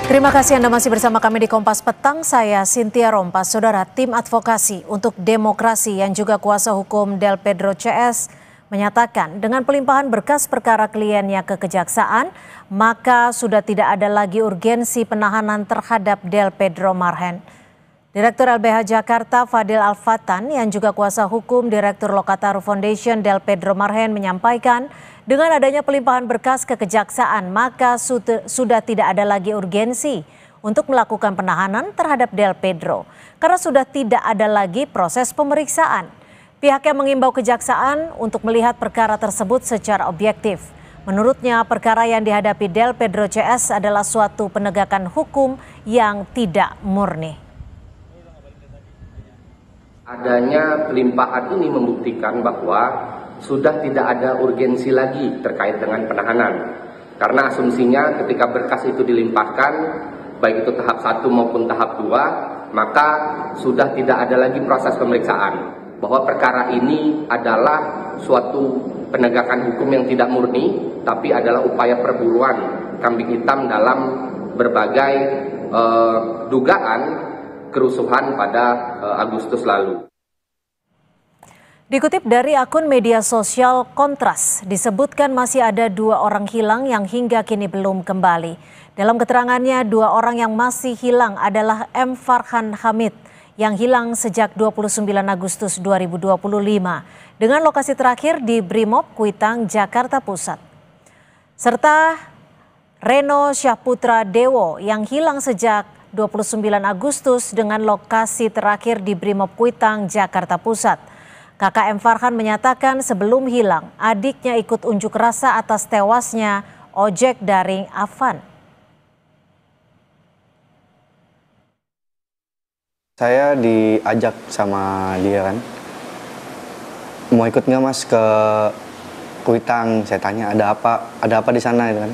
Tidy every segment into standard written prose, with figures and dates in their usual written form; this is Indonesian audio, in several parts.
Terima kasih Anda masih bersama kami di Kompas Petang. Saya Cynthia Rompas. Saudara, tim advokasi untuk demokrasi yang juga kuasa hukum Del Pedro CS menyatakan dengan pelimpahan berkas perkara kliennya ke kejaksaan, maka sudah tidak ada lagi urgensi penahanan terhadap Del Pedro Marhen. Direktur LBH Jakarta Fadil Alfatan yang juga kuasa hukum Direktur Lokataru Foundation Del Pedro Marhen menyampaikan dengan adanya pelimpahan berkas ke kejaksaan maka sudah tidak ada lagi urgensi untuk melakukan penahanan terhadap Del Pedro karena sudah tidak ada lagi proses pemeriksaan. Pihaknya mengimbau kejaksaan untuk melihat perkara tersebut secara objektif. Menurutnya perkara yang dihadapi Del Pedro CS adalah suatu penegakan hukum yang tidak murni. Adanya pelimpahan ini membuktikan bahwa sudah tidak ada urgensi lagi terkait dengan penahanan. Karena asumsinya ketika berkas itu dilimpahkan, baik itu tahap 1 maupun tahap 2, maka sudah tidak ada lagi proses pemeriksaan. Bahwa perkara ini adalah suatu penegakan hukum yang tidak murni, tapi adalah upaya perburuan kambing hitam dalam berbagai dugaan kerusuhan pada Agustus lalu. Dikutip dari akun media sosial Kontras, disebutkan masih ada 2 orang hilang yang hingga kini belum kembali. Dalam keterangannya, 2 orang yang masih hilang adalah M. Farhan Hamid yang hilang sejak 29 Agustus 2025 dengan lokasi terakhir di Brimob Kuitang, Jakarta Pusat. Serta Reno Syahputra Dewo yang hilang sejak 29 Agustus dengan lokasi terakhir di Brimob Kuitang, Jakarta Pusat. Kakak M. Farhan menyatakan sebelum hilang, adiknya ikut unjuk rasa atas tewasnya ojek daring Afan. Saya diajak sama dia kan, mau ikut nggak mas ke Kuitang? Saya tanya ada apa di sana kan?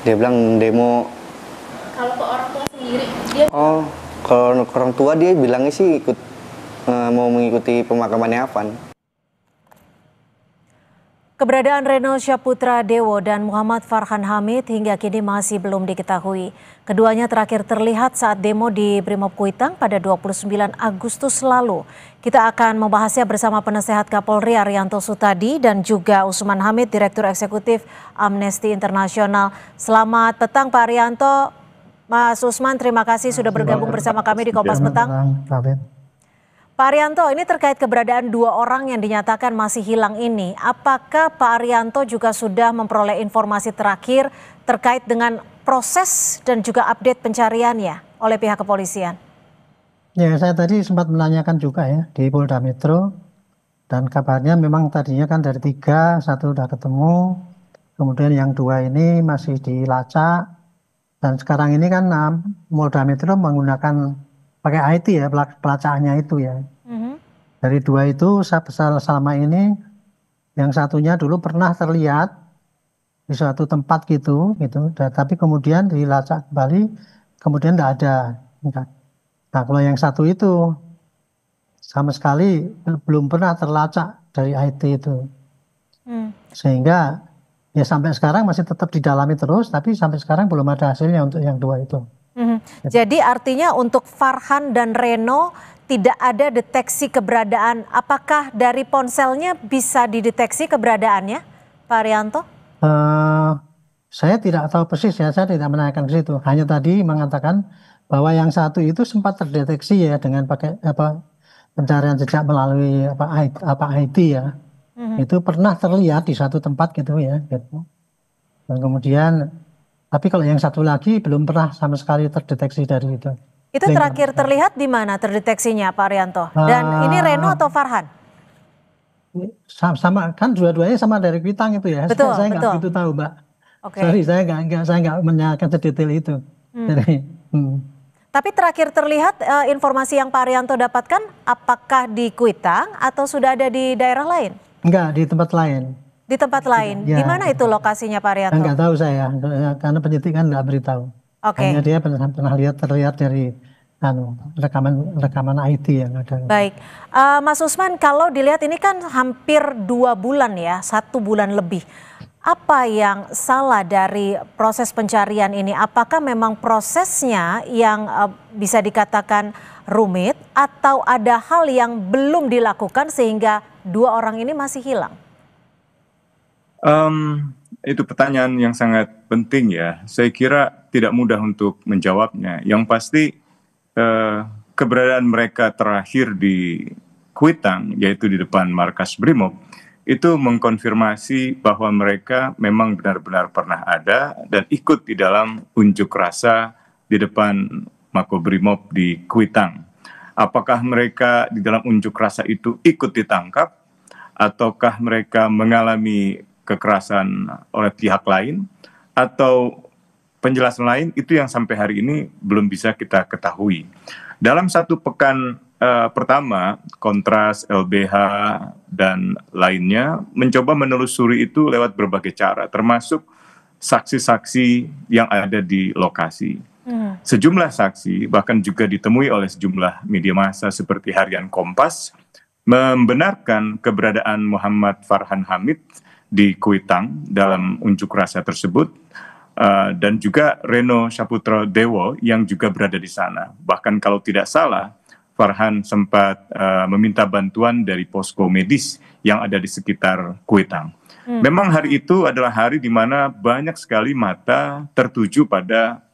Dia bilang demo. Kalau ke orang tua sendiri, dia kalau ke orang tua dia bilangnya sih ikut mau mengikuti pemakamannya Afan. Keberadaan Reno Syahputra Dewo dan Muhammad Farhan Hamid hingga kini masih belum diketahui. Keduanya terakhir terlihat saat demo di Brimob Kuitang pada 29 Agustus lalu. Kita akan membahasnya bersama penasehat Kapolri Arianto Sutadi dan juga Usman Hamid, Direktur Eksekutif Amnesty International. Selamat petang Pak Arianto. Mas Usman, terima kasih sudah bergabung bersama kami di Kompas Petang. Pak Arianto, ini terkait keberadaan 2 orang yang dinyatakan masih hilang ini. Apakah Pak Arianto juga sudah memperoleh informasi terakhir terkait dengan proses dan juga update pencariannya oleh pihak kepolisian? Ya, saya tadi sempat menanyakan juga ya di Polda Metro. Dan kabarnya memang tadinya kan dari 3, 1 udah ketemu. Kemudian yang 2 ini masih dilacak. Dan sekarang ini kan Polda Metro menggunakan pakai IT ya, pelacakannya itu ya. Dari 2 itu selama ini yang satunya dulu pernah terlihat di suatu tempat gitu. Tapi kemudian dilacak kembali, kemudian tidak ada. Nah kalau yang satu itu sama sekali belum pernah terlacak dari IT itu. Sehingga ya sampai sekarang masih tetap didalami terus, tapi sampai sekarang belum ada hasilnya untuk yang 2 itu. Jadi artinya untuk Farhan dan Reno tidak ada deteksi keberadaan. Apakah dari ponselnya bisa dideteksi keberadaannya, Pak Arianto? Saya tidak tahu persis ya, saya tidak menanyakan ke situ. Hanya tadi mengatakan bahwa yang satu itu sempat terdeteksi ya dengan pakai pencarian jejak melalui IT ya. Itu pernah terlihat di satu tempat gitu ya. Gitu. Dan kemudian tapi kalau yang satu lagi belum pernah sama sekali terdeteksi dari itu. Itu terakhir terlihat di mana terdeteksinya Pak Arianto? Dan ini Reno atau Farhan? Sama kan dua-duanya sama dari Kuitang itu ya. Betul, saya nggak begitu tahu Mbak. Sorry saya nggak menanyakan sedetail itu. Tapi terakhir terlihat informasi yang Pak Arianto dapatkan apakah di Kuitang atau sudah ada di daerah lain? Enggak, di tempat lain. Di tempat lain. Ya. Di mana itu lokasinya Pak Arianto? Enggak tahu saya, karena penyidik kan nggak beritahu. Hanya dia pernah terlihat dari rekaman IT yang ada. Baik, Mas Usman, kalau dilihat ini kan hampir 2 bulan ya, 1 bulan lebih. Apa yang salah dari proses pencarian ini? Apakah memang prosesnya yang bisa dikatakan rumit atau ada hal yang belum dilakukan sehingga dua orang ini masih hilang? Itu pertanyaan yang sangat penting ya. Saya kira tidak mudah untuk menjawabnya. Yang pasti keberadaan mereka terakhir di Kuitang, yaitu di depan markas Brimob, itu mengkonfirmasi bahwa mereka memang benar-benar pernah ada dan ikut di dalam unjuk rasa di depan Makobrimob di Kuitang. Apakah mereka di dalam unjuk rasa itu ikut ditangkap, ataukah mereka mengalami kekerasan oleh pihak lain, atau penjelasan lain, itu yang sampai hari ini belum bisa kita ketahui. Dalam satu pekan pertama, Kontras, LBH, dan lainnya mencoba menelusuri itu lewat berbagai cara, termasuk saksi-saksi yang ada di lokasi. Sejumlah saksi, bahkan juga ditemui oleh sejumlah media massa seperti Harian Kompas, membenarkan keberadaan Muhammad Farhan Hamid di Kuitang dalam unjuk rasa tersebut, dan juga Reno Saputra Dewo yang juga berada di sana. Bahkan kalau tidak salah, Farhan sempat meminta bantuan dari posko medis yang ada di sekitar Kuitang. Memang hari itu adalah hari di mana banyak sekali mata tertuju pada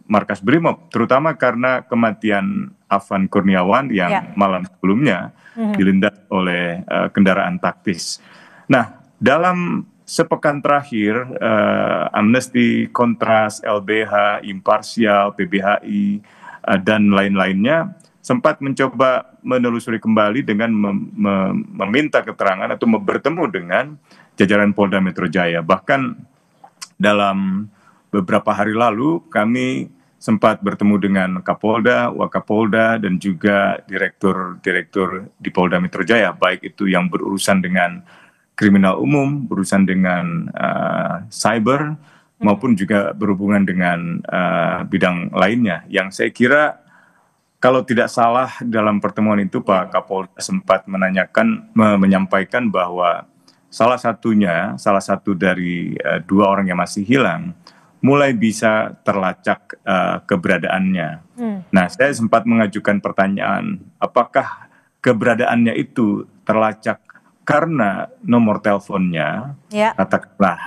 markas Brimob, terutama karena kematian Afan Kurniawan yang malam sebelumnya dilindas oleh kendaraan taktis. Nah, dalam sepekan terakhir, Amnesty, Kontras, LBH, Imparsial, PBHI, dan lain-lainnya sempat mencoba menelusuri kembali dengan meminta keterangan atau bertemu dengan jajaran Polda Metro Jaya. Bahkan dalam beberapa hari lalu kami sempat bertemu dengan Kapolda, Wakapolda, dan juga direktur-direktur di Polda Metro Jaya, baik itu yang berurusan dengan kriminal umum, berurusan dengan cyber, maupun juga berhubungan dengan bidang lainnya. Yang saya kira kalau tidak salah dalam pertemuan itu Pak Kapolda sempat menyampaikan bahwa salah satu dari dua orang yang masih hilang mulai bisa terlacak keberadaannya. Nah, saya sempat mengajukan pertanyaan, apakah keberadaannya itu terlacak karena nomor teleponnya, katakanlah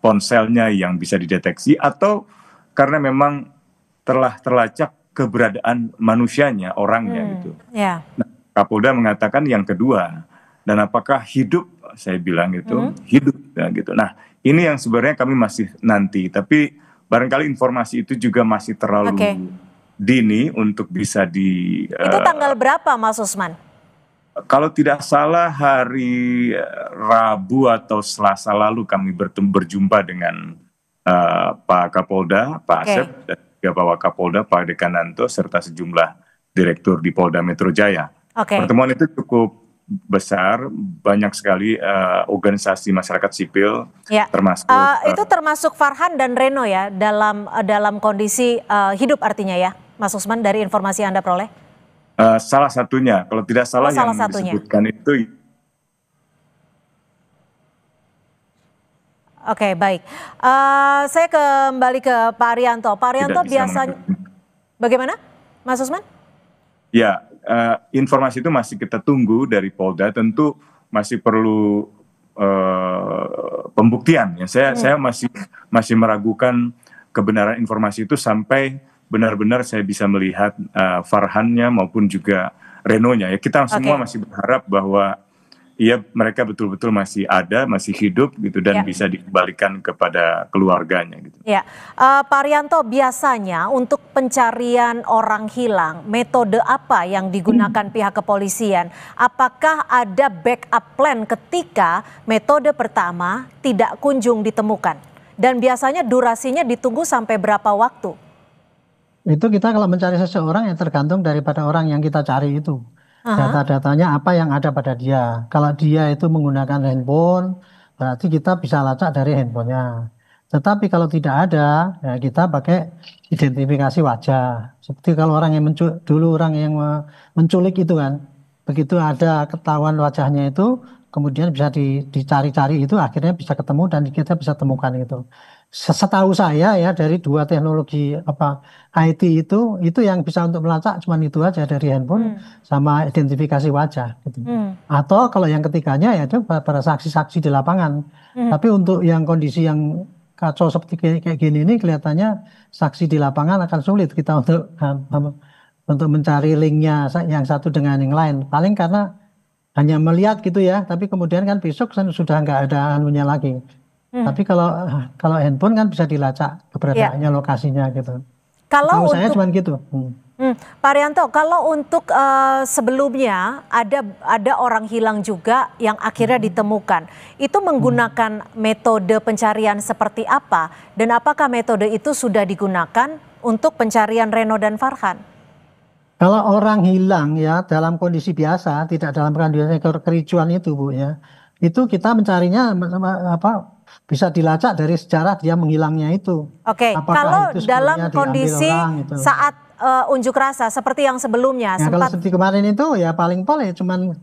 ponselnya yang bisa dideteksi, atau karena memang telah terlacak keberadaan manusianya, orangnya gitu. Nah, Kapolda mengatakan yang kedua, dan apakah hidup, saya bilang itu hidup gitu. Nah, ini yang sebenarnya kami masih nanti, tapi barangkali informasi itu juga masih terlalu dini untuk bisa Itu tanggal berapa, Mas Usman? Kalau tidak salah hari Rabu atau Selasa lalu kami berjumpa dengan Pak Kapolda, Pak Asep, dan juga Pak Wakapolda, Pak Dekananto, serta sejumlah direktur di Polda Metro Jaya. Pertemuan itu cukup besar, banyak sekali organisasi masyarakat sipil, termasuk itu termasuk Farhan dan Reno ya, dalam kondisi hidup artinya ya, Mas Usman, dari informasi yang Anda peroleh? Salah satunya, kalau tidak salah yang disebutkan itu. Oke, baik. Saya kembali ke Pak Arianto. Pak Arianto biasanya, bagaimana, Mas Usman? Ya, informasi itu masih kita tunggu dari Polda. Tentu masih perlu pembuktian. Ya, saya masih meragukan kebenaran informasi itu sampai benar-benar saya bisa melihat Farhannya maupun juga Renonya. Ya, kita semua masih berharap bahwa mereka betul-betul masih ada, masih hidup gitu, dan bisa dikembalikan kepada keluarganya gitu. Pak Arianto, biasanya untuk pencarian orang hilang, metode apa yang digunakan pihak kepolisian? Apakah ada backup plan ketika metode pertama tidak kunjung ditemukan? Dan biasanya durasinya ditunggu sampai berapa waktu? Itu kita kalau mencari seseorang yang tergantung daripada orang yang kita cari itu. Data-datanya apa yang ada pada dia. Kalau dia itu menggunakan handphone, berarti kita bisa lacak dari handphonenya. Tetapi kalau tidak ada, ya kita pakai identifikasi wajah. Seperti kalau orang yang dulu orang yang menculik itu kan, begitu ada ketahuan wajahnya itu, kemudian bisa dicari-cari itu, akhirnya bisa ketemu dan kita bisa temukan itu. Setahu saya ya dari dua teknologi IT itu yang bisa untuk melacak cuma itu aja dari handphone sama identifikasi wajah gitu. Atau kalau yang ketiganya ya itu para saksi-saksi di lapangan. Tapi untuk yang kondisi yang kacau seperti kayak gini ini kelihatannya saksi di lapangan akan sulit kita untuk mencari linknya yang satu dengan yang lain. Paling karena hanya melihat gitu ya, tapi kemudian kan besok sudah nggak ada anunya lagi. Tapi kalau handphone kan bisa dilacak keberadaannya, lokasinya gitu. Kalau untuk saya cuma gitu. Pak Arianto, kalau untuk sebelumnya ada orang hilang juga yang akhirnya ditemukan, itu menggunakan metode pencarian seperti apa? Dan apakah metode itu sudah digunakan untuk pencarian Reno dan Farhan? Kalau orang hilang ya dalam kondisi biasa, tidak dalam kondisi kericuan itu Bu ya, itu kita mencarinya bisa dilacak dari sejarah dia menghilangnya itu. Oke, kalau dalam kondisi gitu, saat unjuk rasa seperti yang sebelumnya, kalau seperti kemarin itu ya paling cuman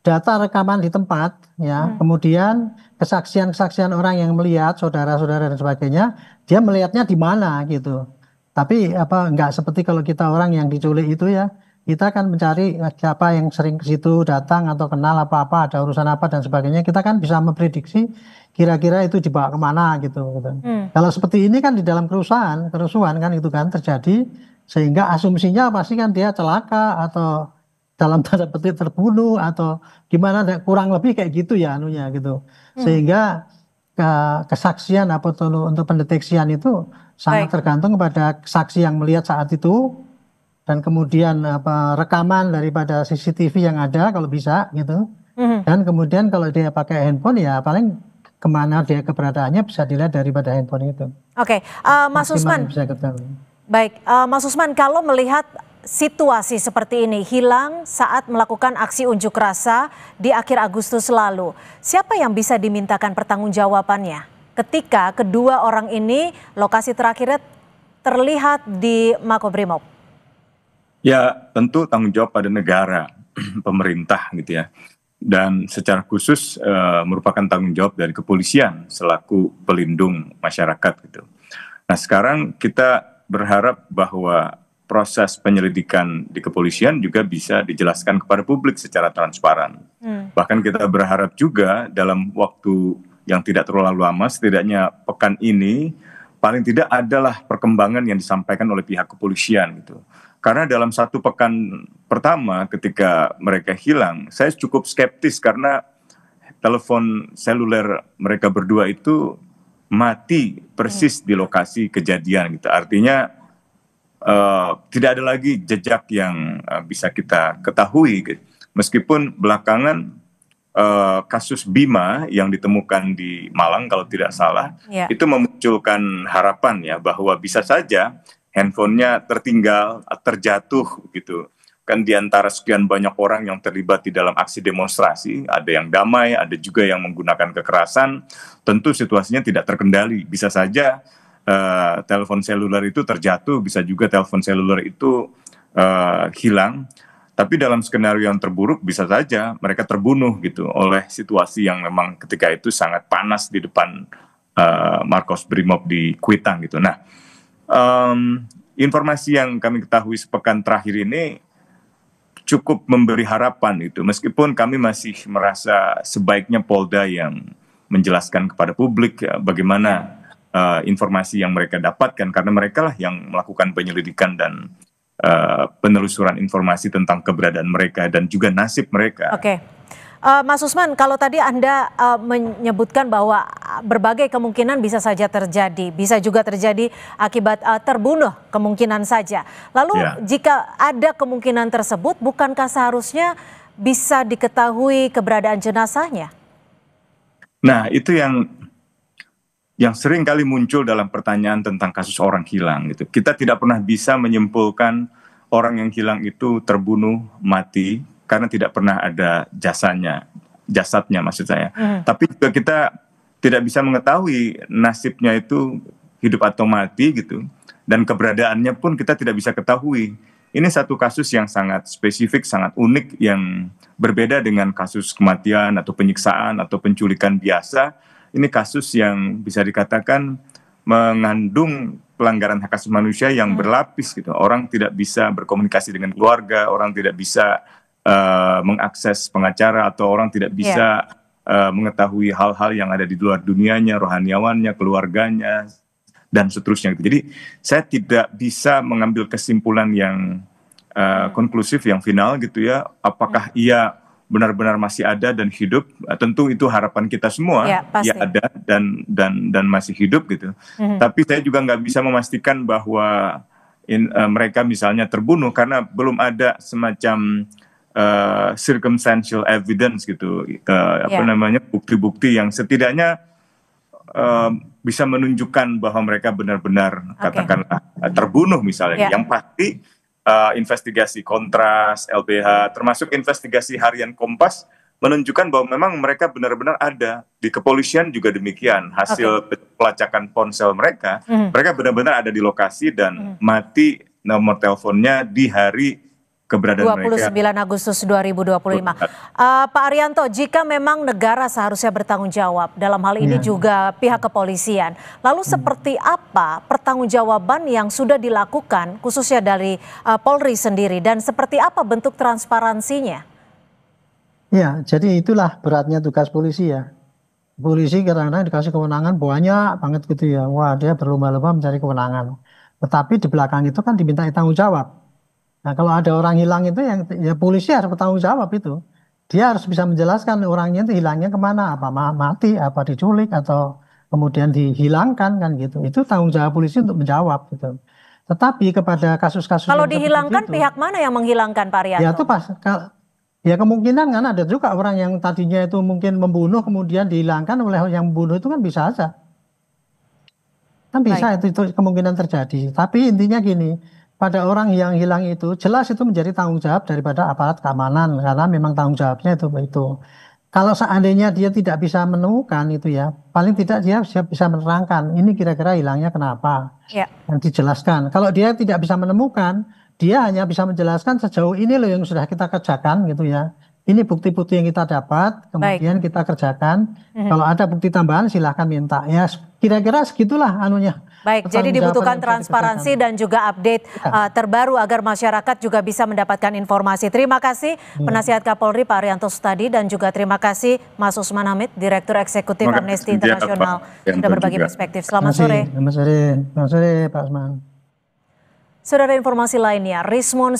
data rekaman di tempat ya, kemudian kesaksian orang yang melihat, saudara-saudara dan sebagainya, dia melihatnya di mana gitu. Tapi nggak seperti kalau kita orang yang diculik itu ya, kita kan mencari siapa yang sering ke situ datang atau kenal apa-apa, ada urusan apa dan sebagainya. Kita kan bisa memprediksi kira-kira itu dibawa kemana gitu. Kalau seperti ini kan di dalam kerusuhan kan itu kan terjadi, sehingga asumsinya pasti kan dia celaka atau dalam tanda petik terbunuh atau gimana, kurang lebih kayak gitu ya anunya gitu. Sehingga kesaksian untuk pendeteksian itu sangat tergantung kepada saksi yang melihat saat itu. Dan kemudian rekaman daripada CCTV yang ada kalau bisa gitu. Dan kemudian kalau dia pakai handphone ya paling kemana dia keberadaannya bisa dilihat daripada handphone itu. Oke, Mas Usman. Baik, Mas Usman, kalau melihat situasi seperti ini, hilang saat melakukan aksi unjuk rasa di akhir Agustus lalu, siapa yang bisa dimintakan pertanggungjawabannya ketika kedua orang ini lokasi terakhirnya terlihat di Makobrimob? Ya tentu tanggung jawab pada negara, pemerintah gitu ya. Dan secara khusus merupakan tanggung jawab dari kepolisian selaku pelindung masyarakat gitu. Nah sekarang kita berharap bahwa proses penyelidikan di kepolisian juga bisa dijelaskan kepada publik secara transparan. Bahkan kita berharap juga dalam waktu yang tidak terlalu lama, setidaknya pekan ini, paling tidak adalah perkembangan yang disampaikan oleh pihak kepolisian gitu. Karena dalam satu pekan pertama ketika mereka hilang, saya cukup skeptis karena telepon seluler mereka berdua itu mati persis di lokasi kejadian gitu. Artinya tidak ada lagi jejak yang bisa kita ketahui gitu. Meskipun belakangan kasus Bima yang ditemukan di Malang kalau tidak salah, itu memunculkan harapan ya bahwa bisa saja handphonenya tertinggal, terjatuh gitu. Kan di antara sekian banyak orang yang terlibat di dalam aksi demonstrasi, ada yang damai, ada juga yang menggunakan kekerasan, tentu situasinya tidak terkendali. Bisa saja telepon seluler itu terjatuh, bisa juga telepon seluler itu hilang. Tapi dalam skenario yang terburuk bisa saja mereka terbunuh gitu oleh situasi yang memang ketika itu sangat panas di depan Makobrimob di Kuitang gitu. Nah, informasi yang kami ketahui sepekan terakhir ini cukup memberi harapan itu, meskipun kami masih merasa sebaiknya Polda yang menjelaskan kepada publik bagaimana informasi yang mereka dapatkan, karena mereka lah yang melakukan penyelidikan dan penelusuran informasi tentang keberadaan mereka dan juga nasib mereka. Oke. Mas Usman, kalau tadi Anda menyebutkan bahwa berbagai kemungkinan bisa saja terjadi, bisa juga terjadi akibat terbunuh kemungkinan saja. Lalu jika ada kemungkinan tersebut, bukankah seharusnya bisa diketahui keberadaan jenazahnya? Nah, itu yang sering kali muncul dalam pertanyaan tentang kasus orang hilang gitu. Kita tidak pernah bisa menyimpulkan orang yang hilang itu terbunuh, mati, karena tidak pernah ada jasadnya maksud saya. Tapi juga kita tidak bisa mengetahui nasibnya itu hidup atau mati gitu. Dan keberadaannya pun kita tidak bisa ketahui. ini satu kasus yang sangat spesifik, sangat unik, yang berbeda dengan kasus kematian atau penyiksaan atau penculikan biasa. Ini kasus yang bisa dikatakan mengandung pelanggaran hak asasi manusia yang berlapis gitu. Orang tidak bisa berkomunikasi dengan keluarga, orang tidak bisa mengakses pengacara, atau orang tidak bisa mengetahui hal-hal yang ada di luar dunianya, rohaniawannya, keluarganya, dan seterusnya. Jadi saya tidak bisa mengambil kesimpulan yang konklusif, yang final gitu ya. Apakah ia benar-benar masih ada dan hidup? Tentu itu harapan kita semua, ia ada dan masih hidup gitu. Tapi saya juga nggak bisa memastikan bahwa mereka misalnya terbunuh, karena belum ada semacam circumstantial evidence gitu, bukti-bukti yang setidaknya bisa menunjukkan bahwa mereka benar-benar katakanlah terbunuh misalnya. Yang pasti investigasi Kontras, LBH, termasuk investigasi harian Kompas menunjukkan bahwa memang mereka benar-benar ada. Di kepolisian juga demikian, hasil pelacakan ponsel mereka, mereka benar-benar ada di lokasi dan mati nomor teleponnya di hari keberadaan 29 mereka. Agustus 2025. Pak Arianto, jika memang negara seharusnya bertanggung jawab, dalam hal ini juga pihak kepolisian, lalu seperti apa pertanggungjawaban yang sudah dilakukan khususnya dari Polri sendiri, dan seperti apa bentuk transparansinya? Ya, jadi itulah beratnya tugas polisi ya. Polisi kadang-kadang dikasih kewenangan banyak banget gitu ya. Wah, dia berlomba-lomba mencari kewenangan. Tetapi di belakang itu kan dimintai tanggung jawab. Nah, kalau ada orang hilang itu ya polisi harus bertanggung jawab itu. Dia harus bisa menjelaskan orangnya itu hilangnya kemana, apa mati, apa diculik, atau kemudian dihilangkan kan gitu. Itu tanggung jawab polisi untuk menjawab gitu. Tetapi kepada kasus-kasus kalau dihilangkan itu, pihak mana yang menghilangkan, Pak Arianto? Ya itu ya kemungkinan kan ada juga orang yang tadinya itu mungkin membunuh kemudian dihilangkan oleh yang membunuh, itu kan bisa aja. Kan bisa itu kemungkinan terjadi. Tapi intinya gini, pada orang yang hilang itu jelas itu menjadi tanggung jawab daripada aparat keamanan, karena memang tanggung jawabnya itu. Kalau seandainya dia tidak bisa menemukan itu ya, paling tidak dia bisa menerangkan ini kira-kira hilangnya kenapa, yang dijelaskan. Kalau dia tidak bisa menemukan, dia hanya bisa menjelaskan sejauh ini loh yang sudah kita kerjakan gitu ya. Ini bukti-bukti yang kita dapat, kemudian kita kerjakan. Kalau ada bukti tambahan silahkan minta. Ya kira-kira segitulah anunya. Baik, jadi dibutuhkan transparansi dan juga update terbaru agar masyarakat juga bisa mendapatkan informasi. Terima kasih Penasihat Kapolri Pak Arianto Sutadi, dan juga terima kasih Mas Usman Hamid, Direktur Eksekutif Amnesty International, sudah berbagi perspektif. Selamat sore. Selamat sore Pak Usman. Saudara, informasi lainnya, Rismon